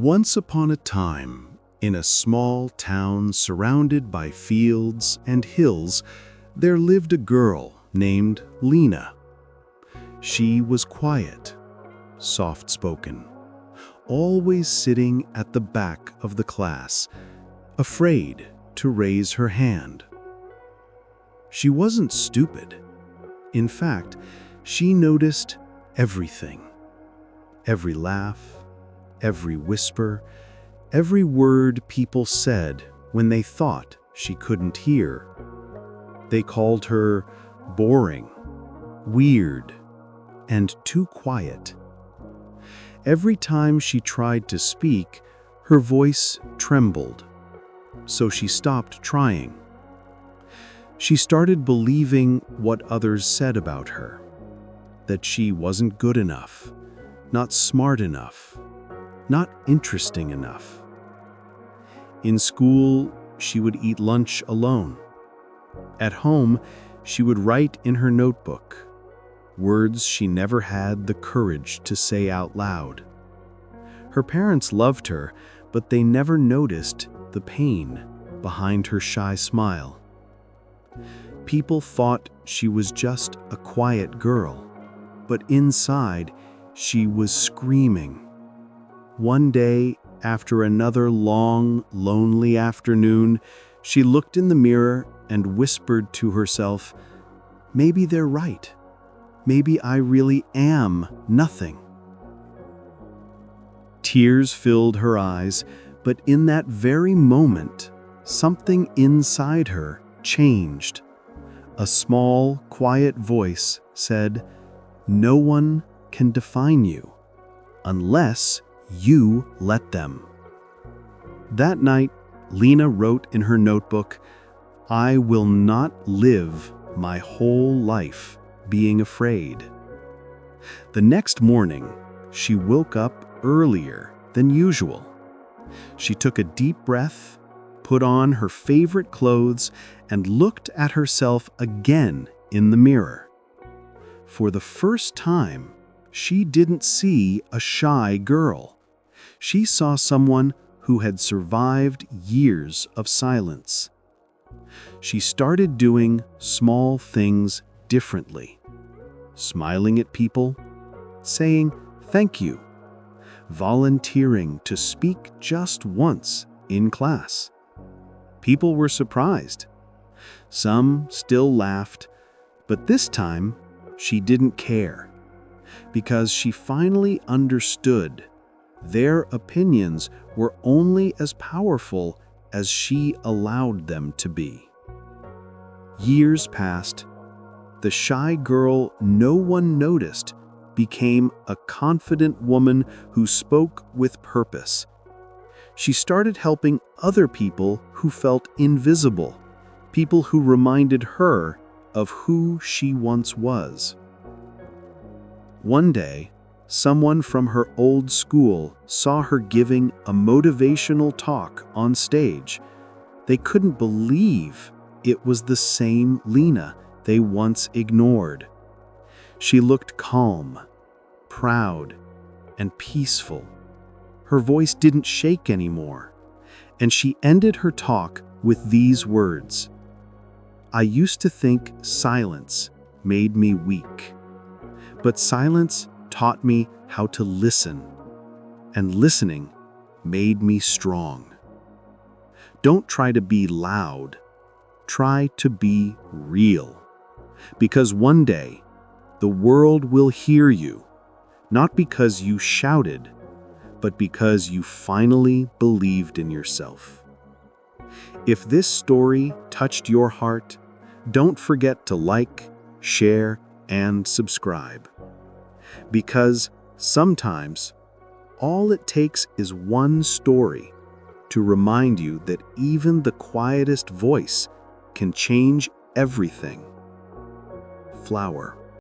Once upon a time, in a small town surrounded by fields and hills, there lived a girl named Lena. She was quiet, soft-spoken, always sitting at the back of the class, afraid to raise her hand. She wasn't stupid. In fact, she noticed everything. Every laugh, every whisper, every word people said when they thought she couldn't hear. They called her boring, weird, and too quiet. Every time she tried to speak, her voice trembled, so she stopped trying. She started believing what others said about her, that she wasn't good enough, not smart enough, not interesting enough. In school, she would eat lunch alone. At home, she would write in her notebook words she never had the courage to say out loud. Her parents loved her, but they never noticed the pain behind her shy smile. People thought she was just a quiet girl, but inside, she was screaming. One day, after another long, lonely afternoon, she looked in the mirror and whispered to herself, "Maybe they're right. Maybe I really am nothing." Tears filled her eyes, but in that very moment, something inside her changed. A small, quiet voice said, "No one can define you unless you let them." That night, Lena wrote in her notebook, "I will not live my whole life being afraid." The next morning, she woke up earlier than usual. She took a deep breath, put on her favorite clothes, and looked at herself again in the mirror. For the first time, she didn't see a shy girl. She saw someone who had survived years of silence. She started doing small things differently, smiling at people, saying thank you, volunteering to speak just once in class. People were surprised. Some still laughed, but this time she didn't care, because she finally understood their opinions were only as powerful as she allowed them to be. Years passed. The shy girl no one noticed became a confident woman who spoke with purpose. She started helping other people who felt invisible, people who reminded her of who she once was. One day, someone from her old school saw her giving a motivational talk on stage. They couldn't believe it was the same Lena they once ignored. She looked calm, proud, and peaceful. Her voice didn't shake anymore, and she ended her talk with these words, "I used to think silence made me weak, but silence taught me how to listen, and listening made me strong." Don't try to be loud. Try to be real. Because one day, the world will hear you, not because you shouted, but because you finally believed in yourself. If this story touched your heart, don't forget to like, share, and subscribe. Because sometimes, all it takes is one story to remind you that even the quietest voice can change everything. Flower.